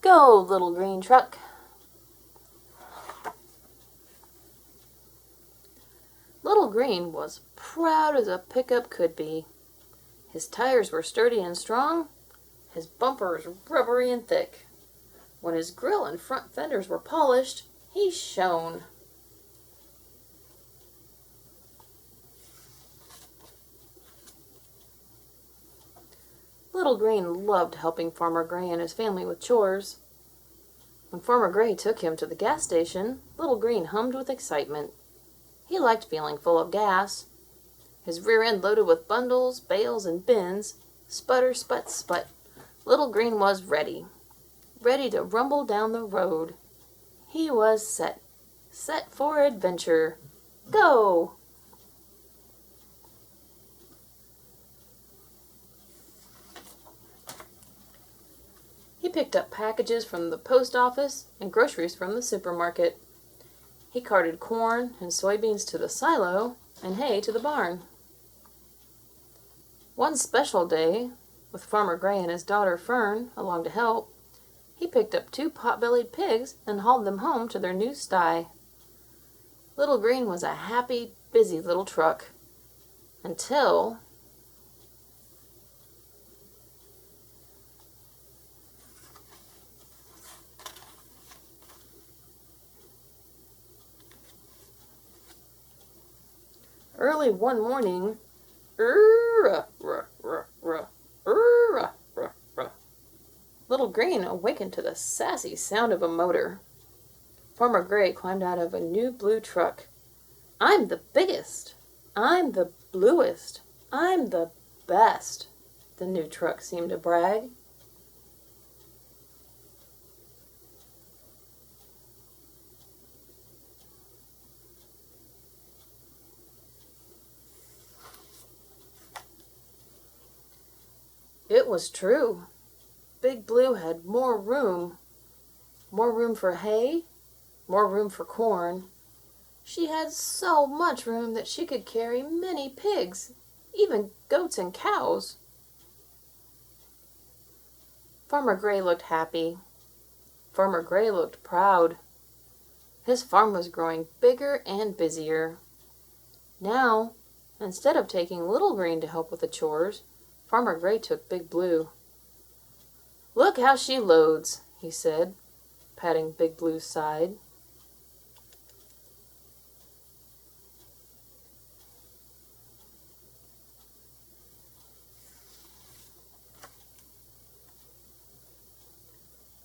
Go, little green truck. Little Green was proud as a pickup could be. His tires were sturdy and strong, his bumpers rubbery and thick. When his grill and front fenders were polished, he shone. Little Green loved helping Farmer Gray and his family with chores. When Farmer Gray took him to the gas station, Little Green hummed with excitement. He liked feeling full of gas. His rear end loaded with bundles, bales, and bins. Sputter, sput, sput. Little Green was ready. Ready to rumble down the road. He was set. Set for adventure. Go! He picked up packages from the post office and groceries from the supermarket. He carted corn and soybeans to the silo and hay to the barn. One special day, with Farmer Gray and his daughter Fern along to help, he picked up 2 pot-bellied pigs and hauled them home to their new sty. Little Green was a happy, busy little truck. Until... early one morning, Little Green awakened to the sassy sound of a motor. Farmer Gray climbed out of a new blue truck. "I'm the biggest. I'm the bluest. I'm the best," the new truck seemed to brag. It was true. Big Blue had more room for hay, more room for corn. She had so much room that she could carry many pigs, even goats and cows. Farmer Gray looked happy. Farmer Gray looked proud. His farm was growing bigger and busier. Now, instead of taking Little Green to help with the chores, Farmer Gray took Big Blue. "Look how she loads," he said, patting Big Blue's side.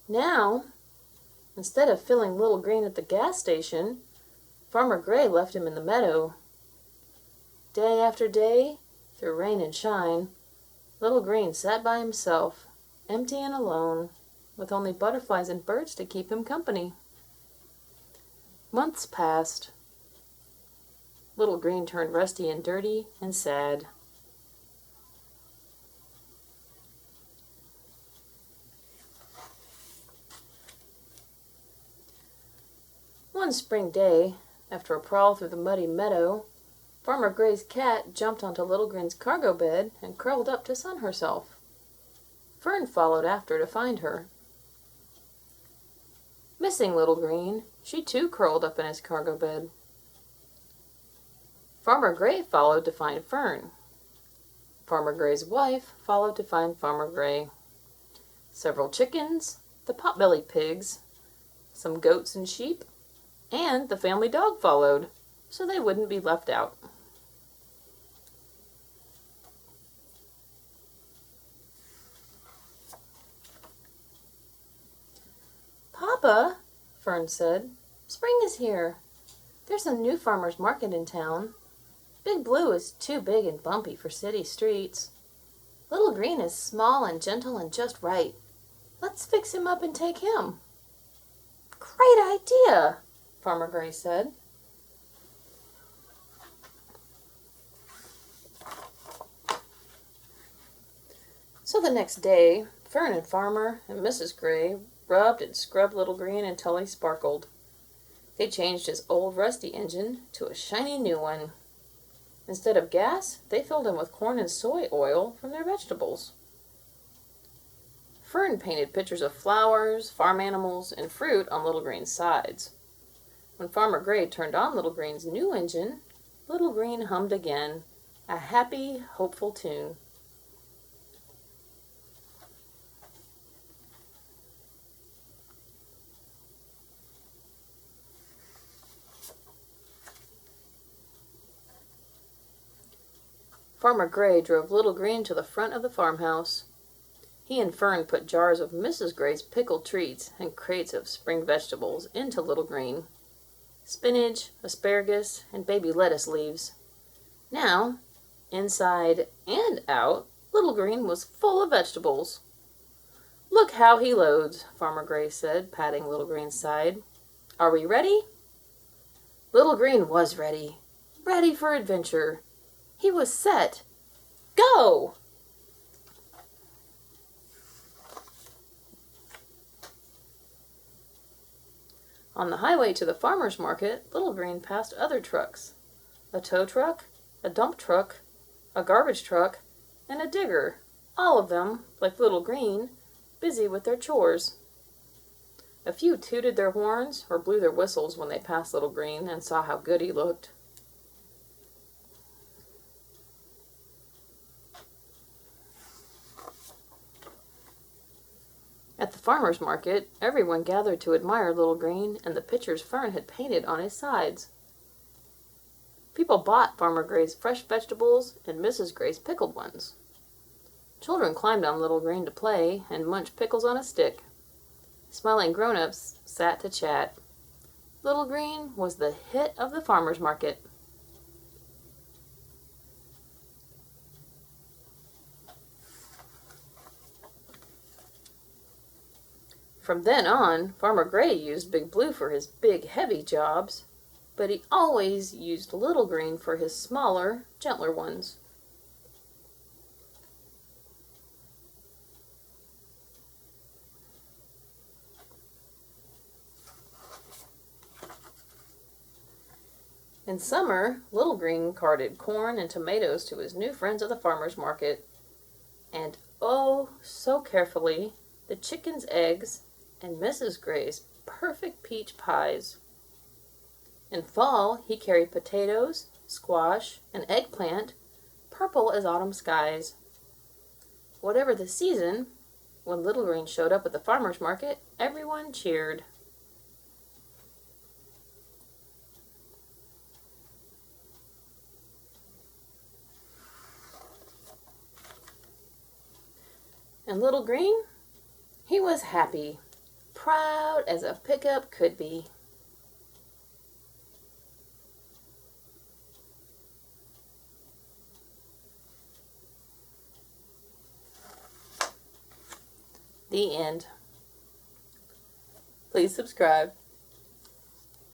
Now, instead of filling Little Green at the gas station, Farmer Gray left him in the meadow. Day after day, through rain and shine, Little Green sat by himself, empty and alone, with only butterflies and birds to keep him company. Months passed. Little Green turned rusty and dirty and sad. One spring day, after a prowl through the muddy meadow, Farmer Gray's cat jumped onto Little Green's cargo bed and curled up to sun herself. Fern followed after to find her. Missing Little Green, she too curled up in his cargo bed. Farmer Gray followed to find Fern. Farmer Gray's wife followed to find Farmer Gray. Several chickens, the pot-bellied pigs, some goats and sheep, and the family dog followed, so they wouldn't be left out. "Papa," Fern said, "spring is here. There's a new farmer's market in town. Big Blue is too big and bumpy for city streets. Little Green is small and gentle and just right. Let's fix him up and take him." "Great idea," Farmer Gray said. So the next day, Fern and Farmer and Mrs. Gray rubbed and scrubbed Little Green until he sparkled. They changed his old rusty engine to a shiny new one. Instead of gas, they filled him with corn and soy oil from their vegetables. Fern painted pictures of flowers, farm animals, and fruit on Little Green's sides. When Farmer Gray turned on Little Green's new engine, Little Green hummed again, a happy, hopeful tune. Farmer Gray drove Little Green to the front of the farmhouse. He and Fern put jars of Mrs. Gray's pickled treats and crates of spring vegetables into Little Green. Spinach, asparagus, and baby lettuce leaves. Now, inside and out, Little Green was full of vegetables. "Look how he loads," Farmer Gray said, patting Little Green's side. "Are we ready?" Little Green was ready. Ready for adventure. He was set. Go! On the highway to the farmer's market, Little Green passed other trucks. A tow truck, a dump truck, a garbage truck, and a digger, all of them, like Little Green, busy with their chores. A few tooted their horns or blew their whistles when they passed Little Green and saw how good he looked. At the farmer's market, everyone gathered to admire Little Green and the pictures Fern had painted on his sides. People bought Farmer Gray's fresh vegetables and Mrs. Gray's pickled ones. Children climbed on Little Green to play and munch pickles on a stick. Smiling grown-ups sat to chat. Little Green was the hit of the farmer's market. From then on, Farmer Gray used Big Blue for his big, heavy jobs, but he always used Little Green for his smaller, gentler ones. In summer, Little Green carted corn and tomatoes to his new friends at the farmer's market. And oh, so carefully, the chickens' eggs and Mrs. Gray's perfect peach pies. In fall, he carried potatoes, squash, and eggplant, purple as autumn skies. Whatever the season, when Little Green showed up at the farmer's market, everyone cheered. And Little Green, he was happy, proud as a pickup could be. The end. Please subscribe.